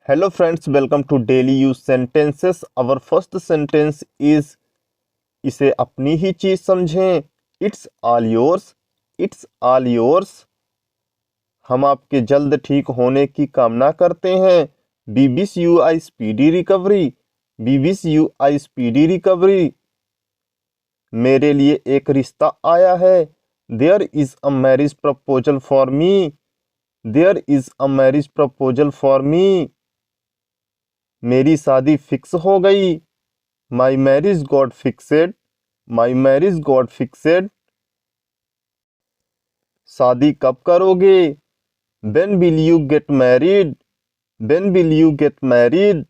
Hello friends, welcome to daily use sentences. Our first sentence is इसे अपनी ही चीज समझें. It's all yours. It's all yours. हम आपके जल्द ठीक होने की कामना करते हैं. We wish you a speedy recovery. We wish you a speedy recovery. मेरे लिए एक रिश्ता आया है. There is a marriage proposal for me. There is a marriage proposal for me. मेरी शादी फिक्स हो गई. My marriage got fixed. My marriage got fixed. शादी कब करोगे? When will you get married? When will you get married?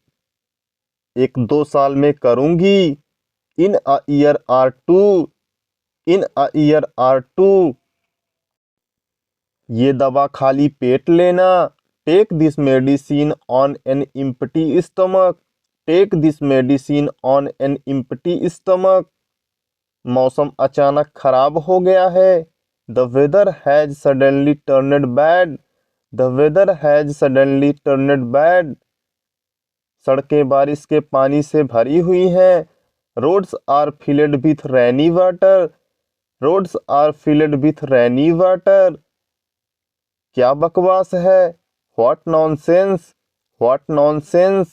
1-2 साल में करूंगी. In a year or two. In a year or two. ये दवा खाली पेट लेना. Take this medicine on an empty stomach. Take this medicine on an empty stomach. मौसम अचानक खराब हो गया है. The weather has suddenly turned bad. The weather has suddenly turned bad. सड़कें बारिश के पानी से भरी हुई हैं. Roads are filled with rainy water. Roads are filled with rainy water. क्या बकवास है? What nonsense. What nonsense.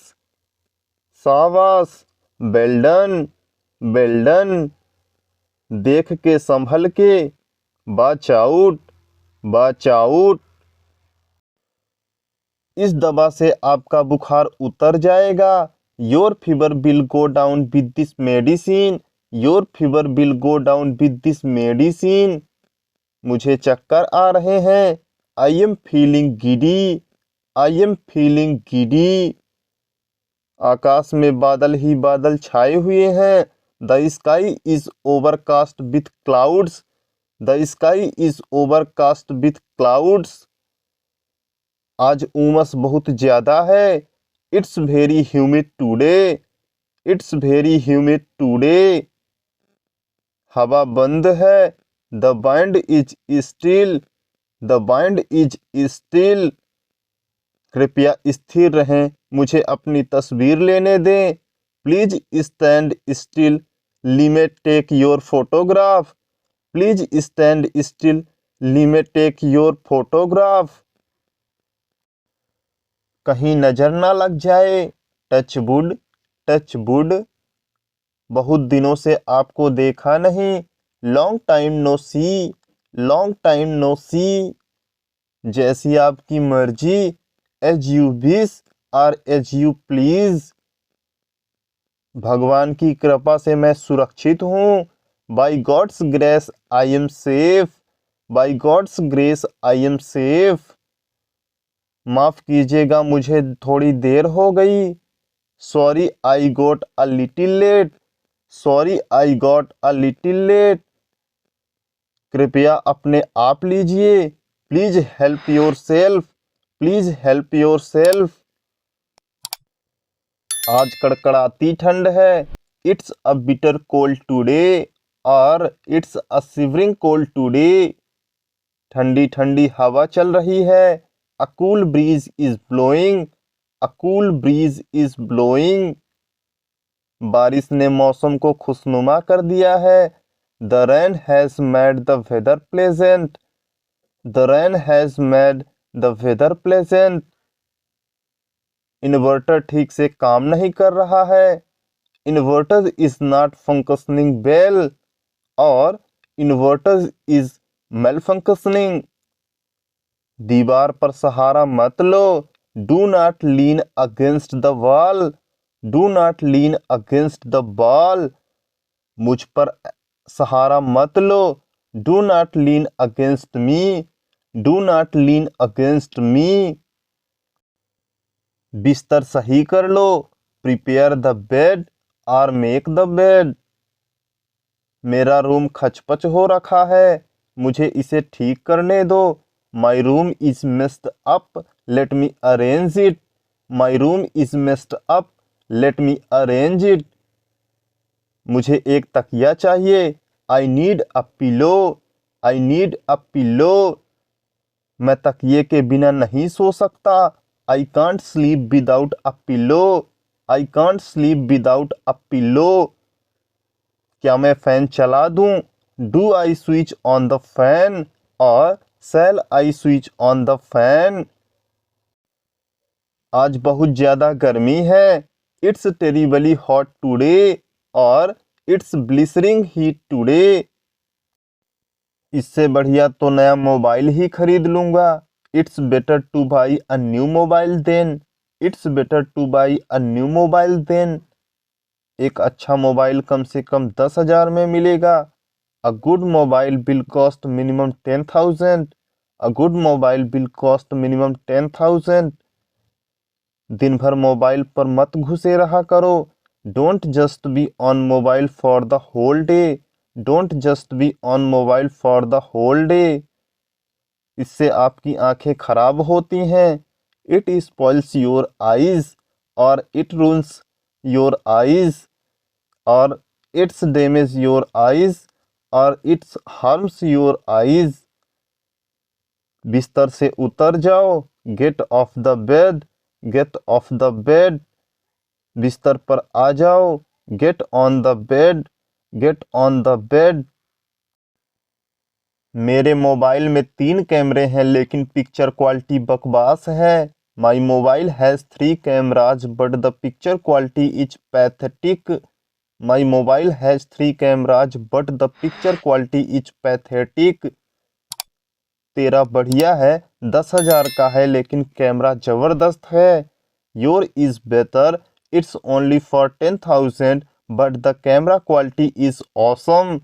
शाबाश. Well done. Well done. देख के संभल के. Watch out. Watch out. इस दवा से आपका बुखार उतर जाएगा. Your fever will go down with this medicine. Your fever will go down with this medicine. मुझे चक्कर आ रहे हैं. I am feeling giddy. I am feeling giddy. आकाश में बादल ही बादल छाए हुए हैं. The sky is overcast with clouds. The sky is overcast with clouds. आज उमस बहुत ज्यादा है. It's very humid today. It's very humid today. हवा बंद है. The wind is still. The wind is still. कृपया स्थिर रहें. मुझे अपनी तस्वीर लेने दें. Please stand still. Let me take your photograph. Please stand still. Let me take your photograph. कहीं नजर ना लग जाए. Touch wood. Touch wood. बहुत दिनों से आपको देखा नहीं. Long time no see. Long time no see. जैसी आपकी मर्जी. एज यू विश और एज यू प्लीज. भगवान की कृपा से मैं सुरक्षित हूँ. By God's grace I am safe. By God's grace I am safe. माफ कीजिएगा, मुझे थोड़ी देर हो गई. Sorry I got a little late. Sorry I got a little late. कृपया अपने आप लीजिए. Please help yourself. Please help yourself. आज कड़कड़ाती ठंड है. It's a bitter cold today. और it's a shivering cold today. ठंडी ठंडी हवा चल रही है. A cool breeze is blowing. A cool breeze is blowing. बारिश ने मौसम को खुशनुमा कर दिया है. The rain has made the weather pleasant. The rain has made the weather pleasant. Inverter ठीक से काम नहीं कर रहा है. Inverter is not functioning well. और इन्वर्टर इज मेल फंक्शनिंग. दीवार पर सहारा मत लो. Do not lean against the wall. Do not lean against the wall. मुझ पर सहारा मत लो. Do not lean against me. Do not lean against me. बिस्तर सही कर लो. प्रिपेयर द बेड और मेक द बेड. मेरा रूम खचपच हो रखा है. मुझे इसे ठीक करने दो. My room is messed up. Let me arrange it. My room is messed up. Let me arrange it. मुझे एक तकिया चाहिए. I need a pillow. I need a pillow. मैं तकिए के बिना नहीं सो सकता. I can't sleep without a pillow. I can't sleep without a pillow. क्या मैं फैन चला दूं? Do I switch on the fan or shall I switch on the fan? आज बहुत ज़्यादा गर्मी है। It's terribly hot today और It's blistering heat today. इससे बढ़िया तो नया मोबाइल ही खरीद लूंगा। It's better to buy a new mobile then. It's better to buy a new mobile then. एक अच्छा मोबाइल कम से कम 10,000 में मिलेगा। A good mobile will cost minimum 10,000. A good mobile will cost minimum 10,000. दिन भर मोबाइल पर मत घुसे रहा करो। Don't just be on mobile for the whole day. Don't just be on mobile for the whole day. इससे आपकी आंखें खराब होती हैं। It spoils your eyes और it ruins your eyes और it's damage your eyes और it's harms your eyes. बिस्तर से उतर जाओ। Get off the bed. Get off the bed. बिस्तर पर आ जाओ। Get on the bed. Get on the bed. मेरे मोबाइल में 3 कैमरे हैं लेकिन पिक्चर क्वालिटी बकवास है। My mobile has 3 cameras but the picture quality is pathetic. My mobile has 3 cameras but the picture quality is pathetic. तेरा बढ़िया है, 10,000 का है लेकिन कैमरा जबरदस्त है। Your is better, it's only for 10,000 but the camera quality is awesome.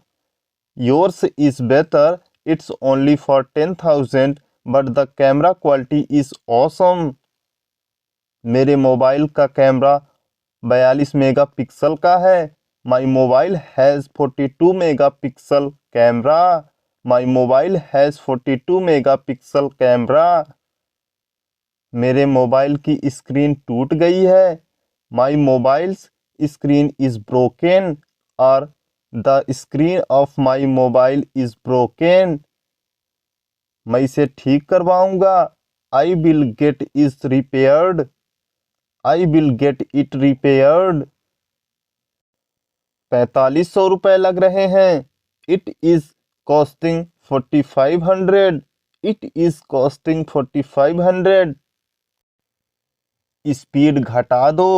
Yours is better, it's only for 10,000 but the camera quality is awesome. मेरे mobile का कैमरा 42 मेगापिक्सल का है। My mobile has 42 megapixel camera. My mobile has 42 megapixel camera. मेरे mobile की screen टूट गई है। My mobile's screen is broken और The screen of my mobile is broken. मैं इसे ठीक करवाऊंगा। I will get it repaired. I will get it repaired. 4500 रुपए लग रहे हैं। It is costing 4,500. It is costing 4,500. Speed घटा दो।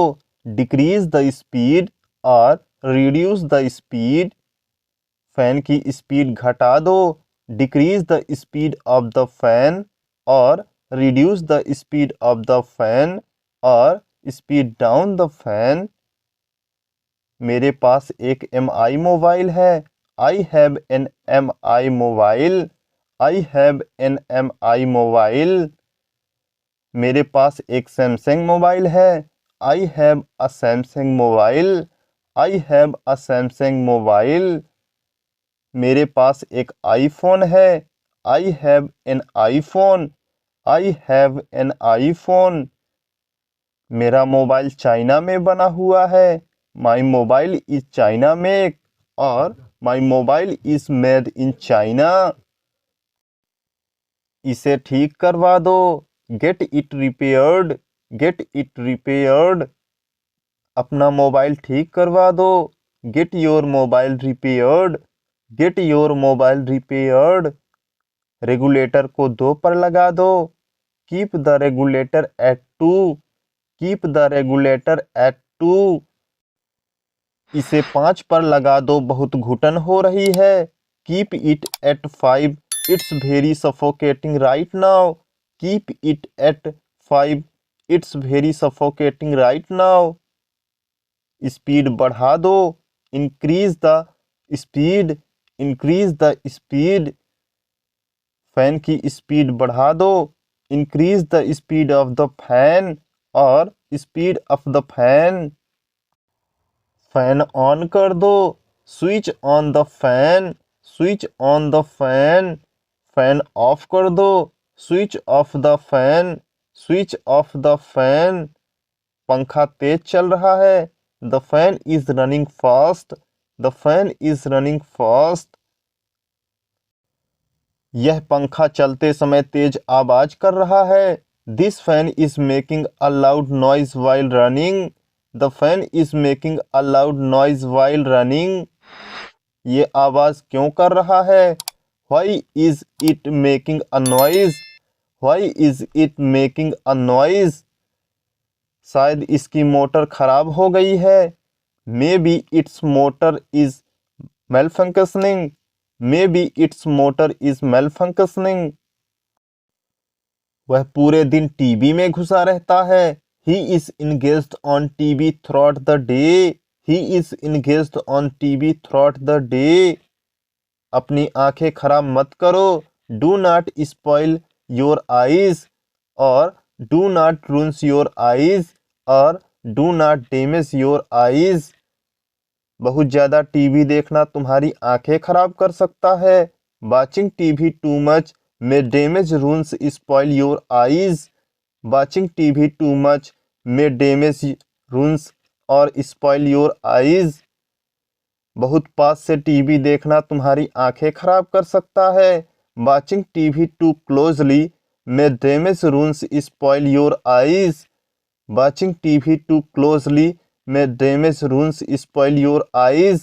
डिक्रीज द स्पीड और रिड्यूस द स्पीड। फैन की स्पीड घटा दो। Decrease the speed of the fan और reduce the speed of the fan और स्पीड डाउन द फैन। मेरे पास एक MI मोबाइल है। I have an MI mobile. I have an MI mobile. मेरे पास एक सैमसंग मोबाइल है। I have a Samsung mobile. I have a Samsung mobile. मेरे पास एक आईफोन है। I have an iPhone. I have an iPhone. मेरा mobile China में बना हुआ है। My mobile is China make और my mobile is made in China. इसे ठीक करवा दो। Get it repaired. Get it repaired. अपना मोबाइल ठीक करवा दो। Get your mobile repaired. Get your mobile repaired. Regulator को 2 पर लगा दो। Keep the regulator at 2। Keep the regulator at 2। इसे 5 पर लगा दो, बहुत घुटन हो रही है। Keep it at 5। It's very suffocating right now. Keep it at 5। It's very suffocating right now. Speed बढ़ा दो। Increase the speed. Increase the speed. Fan की स्पीड बढ़ा दो। Increase the speed of the fan और speed of the fan. Fan on कर दो। Switch on the fan. Switch on the fan. Fan off कर दो। Switch off the fan. Switch off the fan. पंखा तेज चल रहा है। The fan is running fast. The fan is running fast. यह पंखा चलते समय तेज आवाज कर रहा है। This fan is making a loud noise while running. The fan is making a loud noise while running. ये आवाज क्यों कर रहा है? Why is it making a noise? Why is it making a noise? शायद इसकी मोटर खराब हो गई है। May be it's motor is malfunctioning. Maybe its motor is malfunctioning. वह पूरे दिन टीवी में घुसा रहता है। He is engaged on TV throughout the day. He is engaged on TV throughout the day. अपनी आंखें खराब मत करो। Do not spoil your eyes और do not ruin your eyes और do not damage your eyes. बहुत ज़्यादा TV देखना तुम्हारी आंखें खराब कर सकता है। Watching TV too much may damage ruins spoil your eyes. Watching TV too much may damage रून्स और स्पॉइल योर आईज। बहुत पास से टीवी देखना तुम्हारी आंखें खराब कर सकता है। Watching TV too closely may damage ruins spoil your eyes. Watching TV too closely may damage ruins spoil your eyes.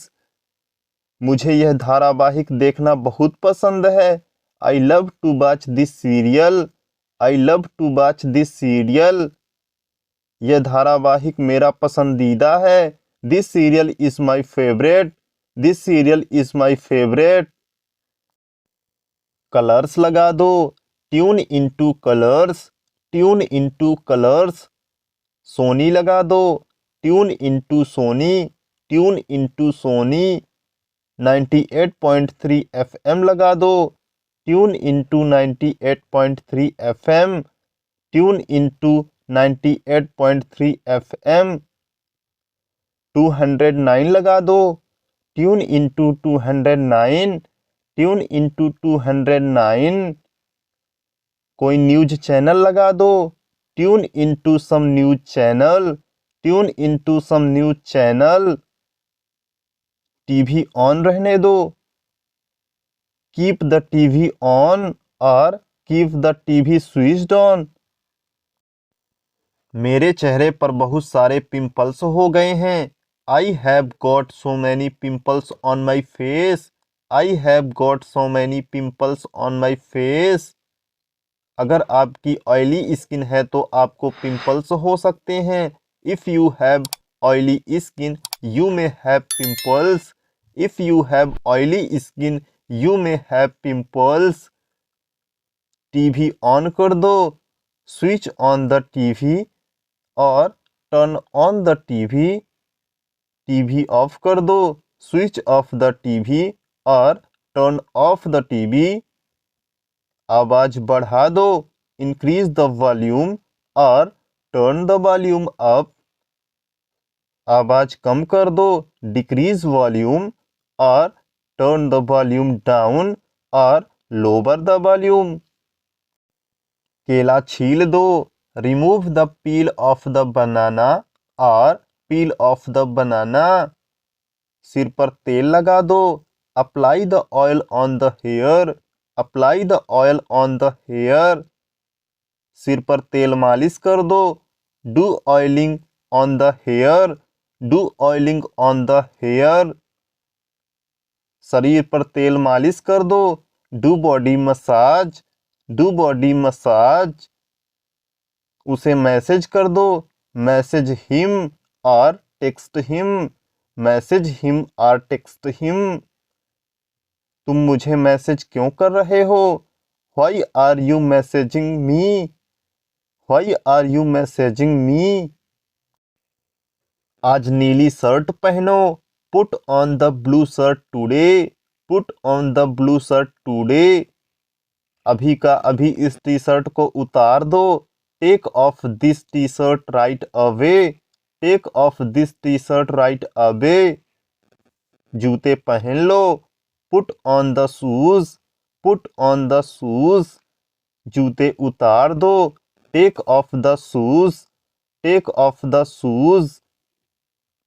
मुझे यह धारावाहिक देखना बहुत पसंद है। I love to watch this serial. I love to watch this serial. यह धारावाहिक मेरा पसंदीदा है। This serial is my favourite. This serial is my favourite. Colors लगा दो। Tune into Colors. Tune into Colors. Sony लगा दो। Tune into Sony. Tune into Sony. 98.3 FM लगा दो। Tune into 98.3 FM। Tune into 98.3 FM। 209 लगा दो। Tune into 209। Tune into 209। कोई news channel लगा दो। Tune into some news channel. Tune into some news channel. TV on रहने दो। Keep the TV on और keep the TV switched on. मेरे चेहरे पर बहुत सारे पिंपल्स हो गए हैं। I have got so many pimples on my face. I have got so many pimples on my face. अगर आपकी ऑयली स्किन है तो आपको पिंपल्स हो सकते हैं। If you have oily skin you may have pimples. If you have oily skin you may have pimples. TV on कर दो। स्विच ऑन द टीवी और turn on the TV. TV off कर दो। Switch off the TV और turn off the TV. आवाज बढ़ा दो। Increase the volume और टर्न द वॉल्यूम अप। आवाज कम कर दो। डिक्रीज वॉल्यूम और टर्न द वॉल्यूम डाउन और लोअर द वॉल्यूम। केला छील दो। Remove the peel of the banana और पील ऑफ द बनाना। सिर पर तेल लगा दो। Apply the oil on the hair. Apply the oil on the hair. सिर पर तेल मालिश कर दो। Do oiling on the hair. Do oiling on the hair. शरीर पर तेल मालिश कर दो। Do body massage. Do body massage. उसे मैसेज कर दो। मैसेज हिम और टेक्स्ट हिम। मैसेज हिम और टेक्स्ट हिम। तुम मुझे मैसेज क्यों कर रहे हो? Why are you messaging me? Why are you messaging me? आज नीली शर्ट पहनो। Put on the blue shirt today. Put on the blue shirt today. अभी का अभी इस टी शर्ट को उतार दो। Take off this T shirt right away. Take off this T shirt right away. जूते पहन लो। Put on the shoes. Put on the shoes. जूते उतार दो। Take off the shoes. Take off the shoes.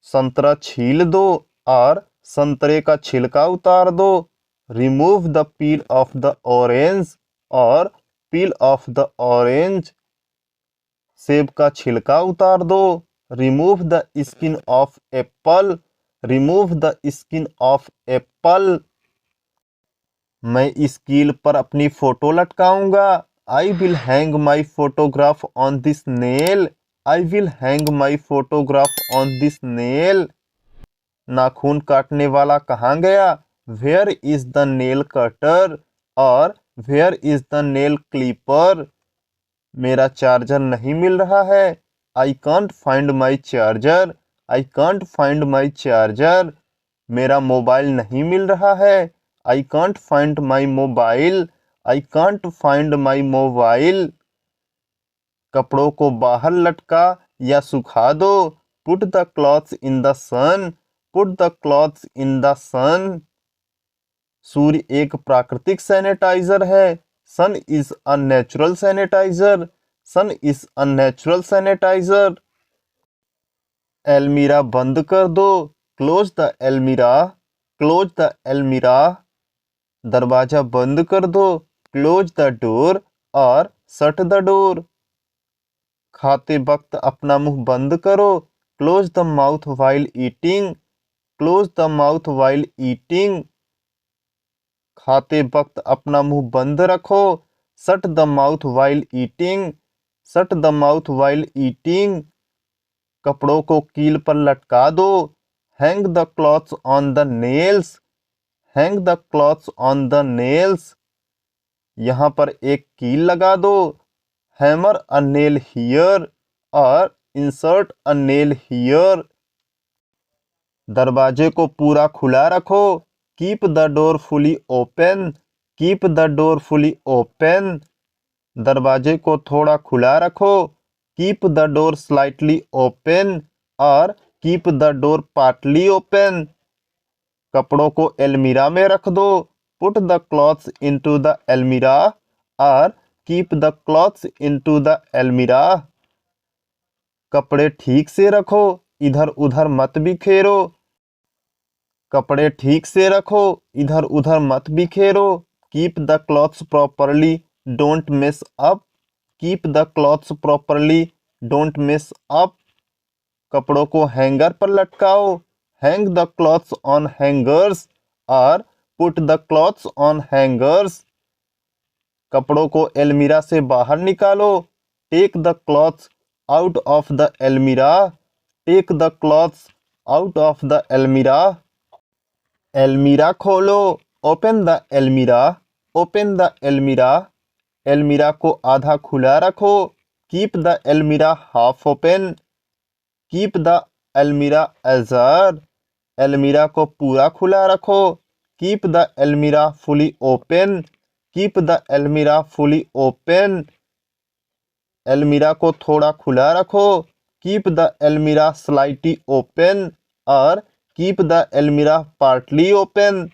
संतरा छील दो और संतरे का छिलका उतार दो। Remove the peel of the orange और पील ऑफ द ऑरेंज। सेब का छिलका उतार दो। Remove the skin of apple. Remove the skin of apple. मैं इस कील पर अपनी फोटो लटकाऊंगा। I will hang my photograph on this nail. I will hang my photograph on this nail. नाखून काटने वाला कहाँ गया? Where is the nail cutter और where is the nail clipper. मेरा चार्जर नहीं मिल रहा है। I can't find my charger. I can't find my charger. मेरा मोबाइल नहीं मिल रहा है। I can't find my mobile. I can't find my mobile. कपड़ों को बाहर लटका या सुखा दो। Put the clothes in the sun. Put the clothes in the sun. सूर्य एक प्राकृतिक सैनिटाइजर है। Sun is a natural sanitizer. Sun is a natural sanitizer. एलमीरा बंद कर दो। Close the almirah. Close the almirah. दरवाजा बंद कर दो। क्लोज द डोर और शट द डोर। खाते वक्त अपना मुंह बंद करो। Close the mouth while eating. Close the mouth while eating. खाते वक्त अपना मुंह बंद रखो। Shut the mouth while eating. Shut the mouth while eating. कपड़ों को कील पर लटका दो। Hang the clothes on the nails. Hang the clothes on the nails. यहाँ पर एक कील लगा दो। हैमर अ नेल हियर और इंसर्ट अ नेल हियर। दरवाजे को पूरा खुला रखो। Keep the door fully open. Keep the door fully open. दरवाजे को थोड़ा खुला रखो। Keep the door slightly open और keep the door partly open. कपड़ों को एलमीरा में रख दो। Put the clothes into the almirah और keep the clothes into the almirah. कपड़े ठीक से रखो। इधर उधर मत बिखेरो। कपड़े ठीक से रखो। इधर उधर मत बिखेरो। Keep the clothes properly. Don't mess up. Keep the clothes properly. Don't mess up. कपड़ों को हैंगर पर लटकाओ। Hang the clothes on hangers और put the clothes on hangers. कपड़ों को एलमीरा से बाहर निकालो। Take the clothes out of the almirah. Take the clothes out of the almirah. एलमीरा खोलो। Open the almirah. Open the almirah. एलमीरा को आधा खुला रखो। Keep the almirah half open. Keep the almirah ajar. एलमीरा को पूरा खुला रखो। Keep the almirah fully open. Keep the almirah fully open. एलमीरा को थोड़ा खुला रखो। Keep the almirah slightly open और keep the almirah partly open.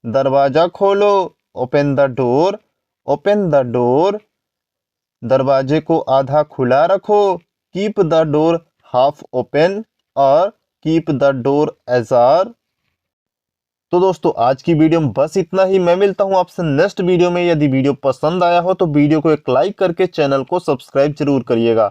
दरवाजा खोलो। Open the door. Open the door. दरवाजे को आधा खुला रखो। Keep the door half open और कीप द डोर एजार। तो दोस्तों आज की वीडियो में बस इतना ही। मैं मिलता हूं आपसे नेक्स्ट वीडियो में। यदि वीडियो पसंद आया हो तो वीडियो को एक लाइक करके चैनल को सब्सक्राइब जरूर करिएगा।